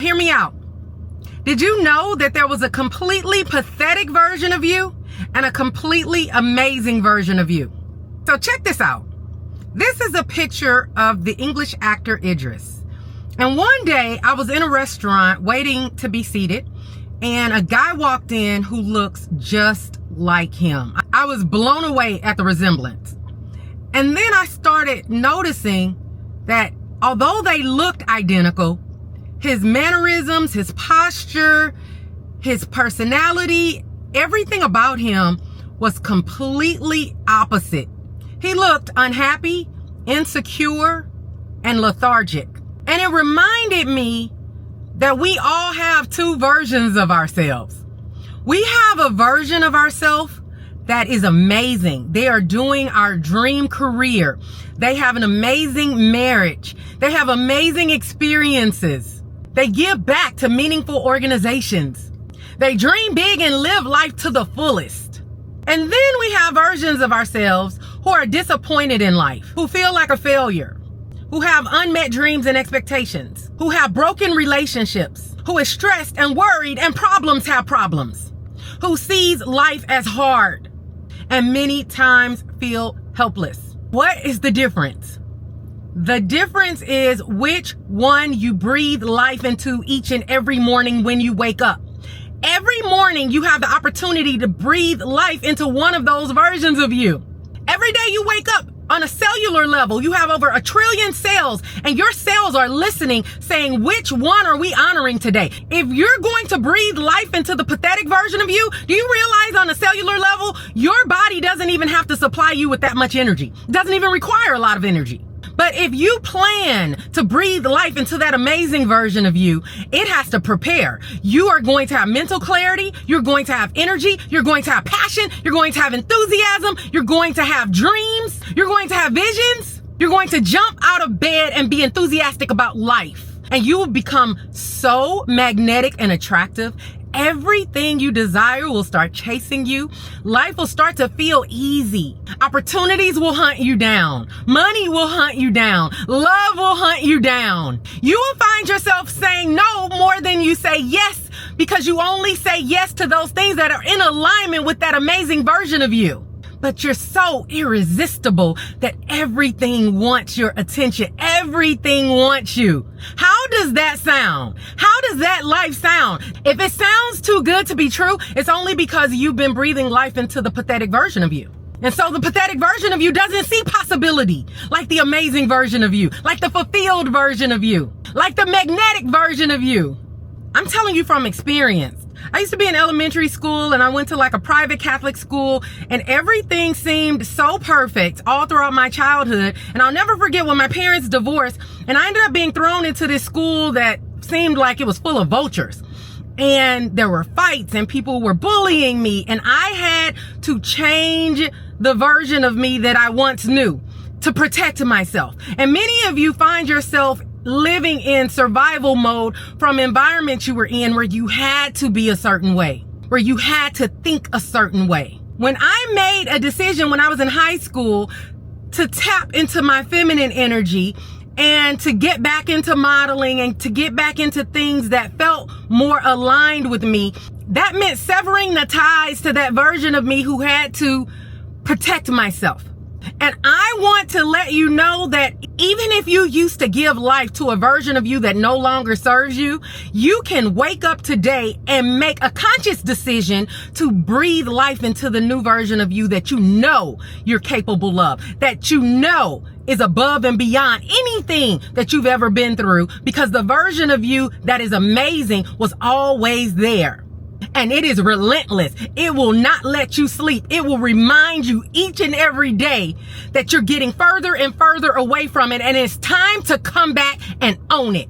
Hear me out. Did you know that there was a completely pathetic version of you and a completely amazing version of you? So check this out. This is a picture of the English actor Idris. And one day I was in a restaurant waiting to be seated, and a guy walked in who looks just like him. I was blown away at the resemblance. And then I started noticing that although they looked identical, his mannerisms, his posture, his personality, everything about him was completely opposite. He looked unhappy, insecure, and lethargic. And it reminded me that we all have two versions of ourselves. We have a version of ourselves that is amazing. They are doing our dream career. They have an amazing marriage. They have amazing experiences. They give back to meaningful organizations. They dream big and live life to the fullest. And then we have versions of ourselves who are disappointed in life, who feel like a failure, who have unmet dreams and expectations, who have broken relationships, who is stressed and worried and problems have problems, who sees life as hard and many times feel helpless. What is the difference? The difference is which one you breathe life into each and every morning when you wake up. Every morning you have the opportunity to breathe life into one of those versions of you. Every day you wake up on a cellular level, you have over 1 trillion cells, and your cells are listening, saying, which one are we honoring today? If you're going to breathe life into the pathetic version of you, do you realize on a cellular level, your body doesn't even have to supply you with that much energy? It doesn't even require a lot of energy. But if you plan to breathe life into that amazing version of you, it has to prepare. You are going to have mental clarity. You're going to have energy. You're going to have passion. You're going to have enthusiasm. You're going to have dreams. You're going to have visions. You're going to jump out of bed and be enthusiastic about life. And you will become so magnetic and attractive. Everything you desire will start chasing you. Life will start to feel easy. Opportunities will hunt you down. Money will hunt you down. Love will hunt you down. You will find yourself saying no more than you say yes, because you only say yes to those things that are in alignment with that amazing version of you. But you're so irresistible that everything wants your attention. Everything wants you. How does that sound? How does that life sound? If it sounds too good to be true, it's only because you've been breathing life into the pathetic version of you. And so the pathetic version of you doesn't see possibility like the amazing version of you, like the fulfilled version of you, like the magnetic version of you. I'm telling you from experience. I used to be in elementary school, and I went to like a private Catholic school, and everything seemed so perfect all throughout my childhood. And I'll never forget when my parents divorced, and I ended up being thrown into this school that seemed like it was full of vultures. And there were fights and people were bullying me, and I had to change the version of me that I once knew to protect myself. And many of you find yourself living in survival mode from environments you were in where you had to be a certain way, where you had to think a certain way. When I made a decision when I was in high school to tap into my feminine energy and to get back into modeling and to get back into things that felt more aligned with me, that meant severing the ties to that version of me who had to protect myself. And I want to let you know that even if you used to give life to a version of you that no longer serves you, you can wake up today and make a conscious decision to breathe life into the new version of you that you know you're capable of, that you know is above and beyond anything that you've ever been through, because the version of you that is amazing was always there. And it is relentless. It will not let you sleep. It will remind you each and every day that you're getting further and further away from it. And it's time to come back and own it.